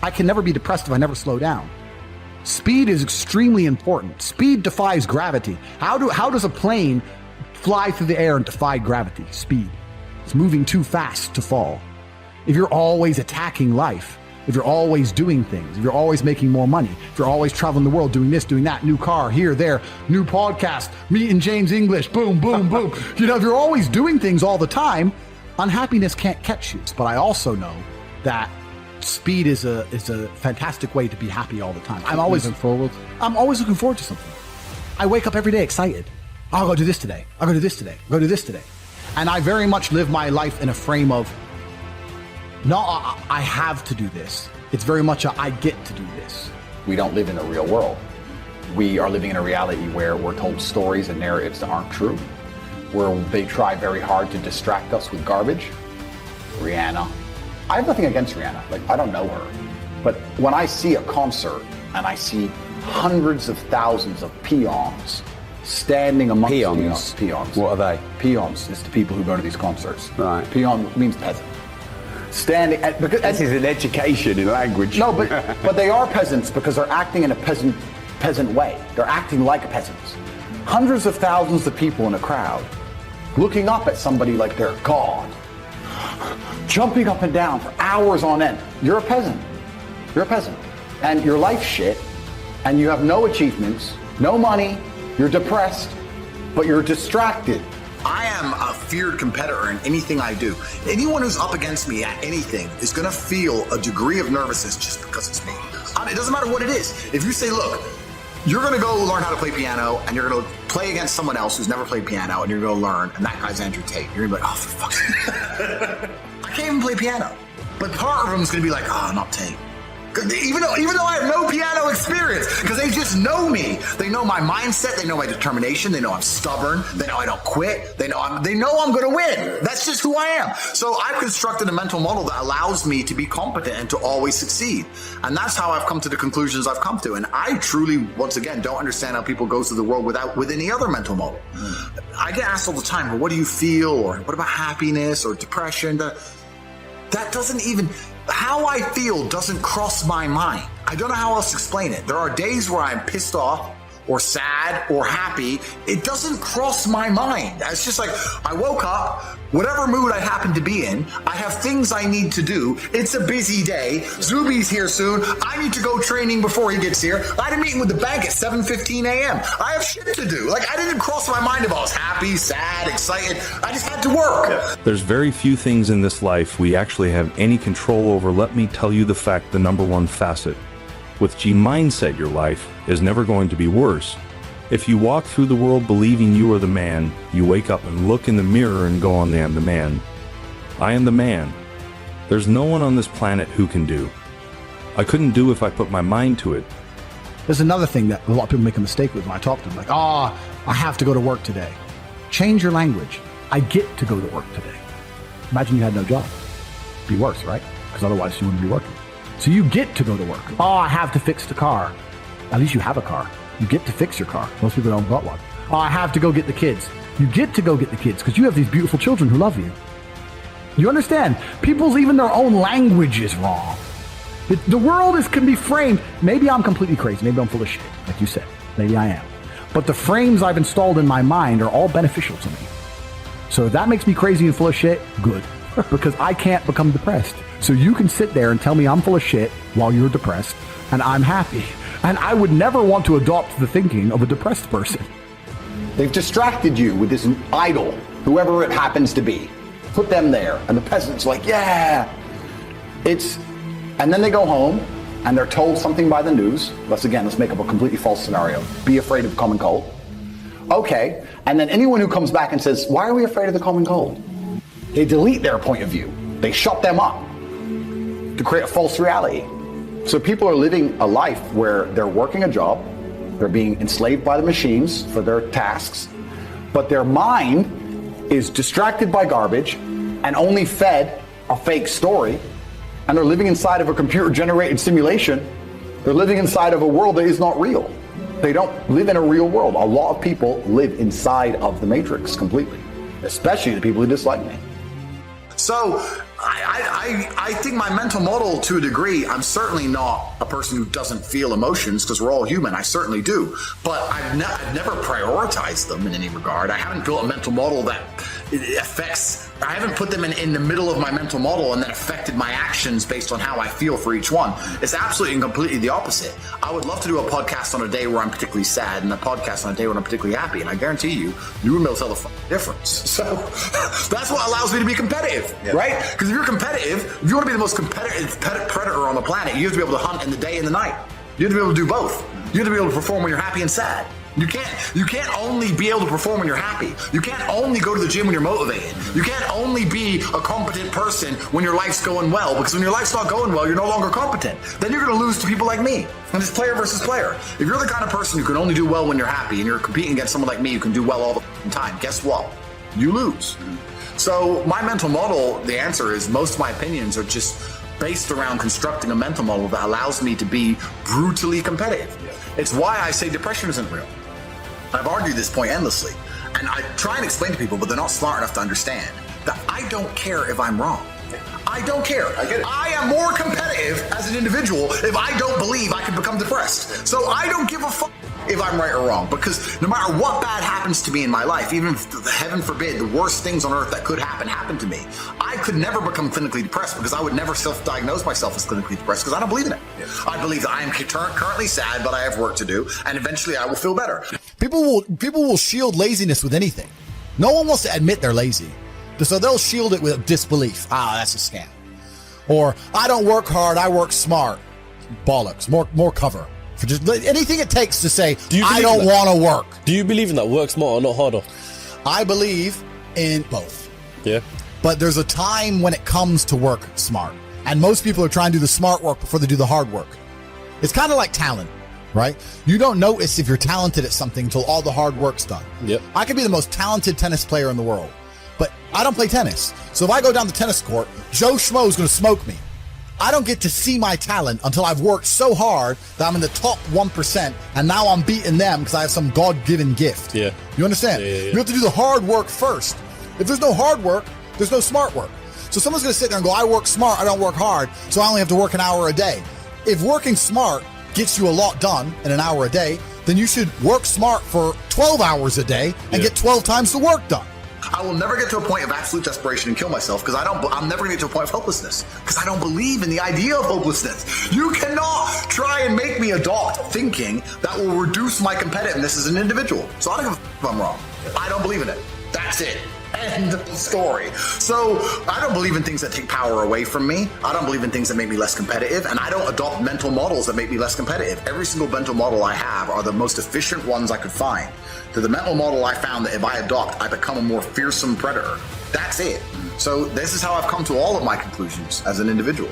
I can never be depressed if I never slow down. Speed is extremely important. Speed defies gravity. How does a plane fly through the air and defy gravity? Speed. It's moving too fast to fall. If you're always attacking life, if you're always doing things, if you're always making more money, if you're always traveling the world, doing this, doing that, new car, here, there, new podcast, meeting James English, boom, boom, boom. If you're always doing things all the time, unhappiness can't catch you. But I also know that speed is a fantastic way to be happy all the time. I'm always looking forward to something. I wake up every day excited. Oh, I'll go do this today. I'll go do this today. I'll go do this today. And I very much live my life in a frame of, no, I have to do this. It's very much I get to do this. We don't live in a real world. We are living in a reality where we're told stories and narratives that aren't true, where they try very hard to distract us with garbage. Rihanna. I have nothing against Rihanna. Like, I don't know her. But when I see a concert and I see hundreds of thousands of peons standing amongst peons. What are they? Peons is the people who go to these concerts. Right. Peon means peasant. Standing at, because this is an education in language. No, but they are peasants because they're acting in a peasant way. They're acting like peasants. Hundreds of thousands of people in a crowd looking up at somebody like they're God, jumping up and down for hours on end. You're a peasant. You're a peasant. And your life's shit, and you have no achievements, no money, you're depressed, but you're distracted. I am a feared competitor in anything I do. Anyone who's up against me at anything is gonna feel a degree of nervousness just because it's me. It doesn't matter what it is. If you say, look, you're gonna go learn how to play piano and you're gonna play against someone else who's never played piano and you're gonna learn, and that guy's Andrew Tate, you're gonna be like, oh, for fuck's sake. I can't even play piano. But part of them is gonna be like, oh, not Tate. Even though I have no piano experience, because they just know me. They know my mindset, they know my determination, they know I'm stubborn, they know I don't quit, they know I'm gonna win. That's just who I am. So I've constructed a mental model that allows me to be competent and to always succeed. And that's how I've come to the conclusions I've come to. And I truly, once again, don't understand how people go through the world with any other mental model. I get asked all the time, well, what do you feel? Or what about happiness or depression? That doesn't even... How I feel doesn't cross my mind. I don't know how else to explain it. There are days where I'm pissed off or sad or happy. It doesn't cross my mind. It's just like, I woke up, whatever mood I happen to be in, I have things I need to do. It's a busy day. Zuby's here soon. I need to go training before he gets here. I had a meeting with the bank at 7:15 a.m. I have shit to do. Like, I didn't cross my mind if I was happy, sad, excited. I just had to work. There's very few things in this life we actually have any control over. Let me tell you the fact, the number one facet. With G mindset, your life is never going to be worse. If you walk through the world believing you are the man, you wake up and look in the mirror and go, I am the man. I am the man. There's no one on this planet who can do. I couldn't do if I put my mind to it. There's another thing that a lot of people make a mistake with when I talk to them, like, I have to go to work today. Change your language. I get to go to work today. Imagine you had no job. It'd be worse, right? Because otherwise you wouldn't be working. So you get to go to work. I have to fix the car. At least you have a car. You get to fix your car. Most people don't got one. I have to go get the kids. You get to go get the kids because you have these beautiful children who love you. You understand? People's, even their own language is wrong. The world can be framed. Maybe I'm completely crazy. Maybe I'm full of shit, like you said. Maybe I am. But the frames I've installed in my mind are all beneficial to me. So if that makes me crazy and full of shit, good. Because I can't become depressed. So you can sit there and tell me I'm full of shit while you're depressed, and I'm happy. And I would never want to adopt the thinking of a depressed person. They've distracted you with this idol, whoever it happens to be. Put them there, and the peasant's like, yeah. And then they go home, and they're told something by the news. Let's make up a completely false scenario. Be afraid of the common cold. Okay, and then anyone who comes back and says, why are we afraid of the common cold? They delete their point of view. They shut them up to create a false reality. So people are living a life where they're working a job, they're being enslaved by the machines for their tasks, but their mind is distracted by garbage and only fed a fake story, and they're living inside of a computer-generated simulation. They're living inside of a world that is not real. They don't live in a real world. A lot of people live inside of the matrix completely, especially the people who dislike me. So I think my mental model, to a degree, I'm certainly not a person who doesn't feel emotions, because we're all human. I certainly do. But I've never prioritized them in any regard. I haven't built a mental model that affects, I haven't put them in the middle of my mental model and then affected my actions based on how I feel for each one. It's absolutely and completely the opposite. I would love to do a podcast on a day where I'm particularly sad and a podcast on a day when I'm particularly happy. And I guarantee you wouldn't be able to tell the difference. So that's what allows me to be competitive, right? Because if you're competitive, if you want to be the most competitive predator on the planet, you have to be able to hunt in the day and the night. You have to be able to do both. You have to be able to perform when you're happy and sad. You can't only be able to perform when you're happy. You can't only go to the gym when you're motivated. You can't only be a competent person when your life's going well, because when your life's not going well, you're no longer competent. Then you're going to lose to people like me. And it's player versus player. If you're the kind of person who can only do well when you're happy and you're competing against someone like me who can do well all the time, guess what? You lose. So my mental model, the answer is most of my opinions are just based around constructing a mental model that allows me to be brutally competitive. It's why I say depression isn't real. I've argued this point endlessly, and I try and explain to people, but they're not smart enough to understand that I don't care if I'm wrong. I don't care. I get it. I am more competitive as an individual if I don't believe I can become depressed. So I don't give a fuck if I'm right or wrong, because no matter what bad happens to me in my life, even if, heaven forbid, the worst things on earth that could happen to me, I could never become clinically depressed, because I would never self-diagnose myself as clinically depressed, because I don't believe in it. I believe that I am currently sad, but I have work to do, and eventually I will feel better. People will shield laziness with anything. No one wants to admit they're lazy, so they'll shield it with disbelief. That's a scam. Or I don't work hard, I work smart. Bollocks. More cover. For just anything it takes to say, I don't want to work. Do you believe in that? Work smarter, not harder? I believe in both. Yeah. But there's a time when it comes to work smart. And most people are trying to do the smart work before they do the hard work. It's kind of like talent, right? You don't notice if you're talented at something until all the hard work's done. Yep. I could be the most talented tennis player in the world, but I don't play tennis. So if I go down the tennis court, Joe Schmo is going to smoke me. I don't get to see my talent until I've worked so hard that I'm in the top 1%, and now I'm beating them because I have some God-given gift. Yeah. You understand? Yeah. You have to do the hard work first. If there's no hard work, there's no smart work. So someone's going to sit there and go, I work smart, I don't work hard, so I only have to work an hour a day. If working smart gets you a lot done in an hour a day, then you should work smart for 12 hours a day and get 12 times the work done. I will never get to a point of absolute desperation and kill myself, because I'm never going to get to a point of hopelessness, because I don't believe in the idea of hopelessness. You cannot try and make me adopt thinking that will reduce my competitiveness as an individual. So I don't give a f if I'm wrong. I don't believe in it. That's it. End of story. So I don't believe in things that take power away from me. I don't believe in things that make me less competitive, and I don't adopt mental models that make me less competitive. Every single mental model I have are the most efficient ones I could find. To the mental model I found that if I adopt, I become a more fearsome predator. That's it. So this is how I've come to all of my conclusions as an individual.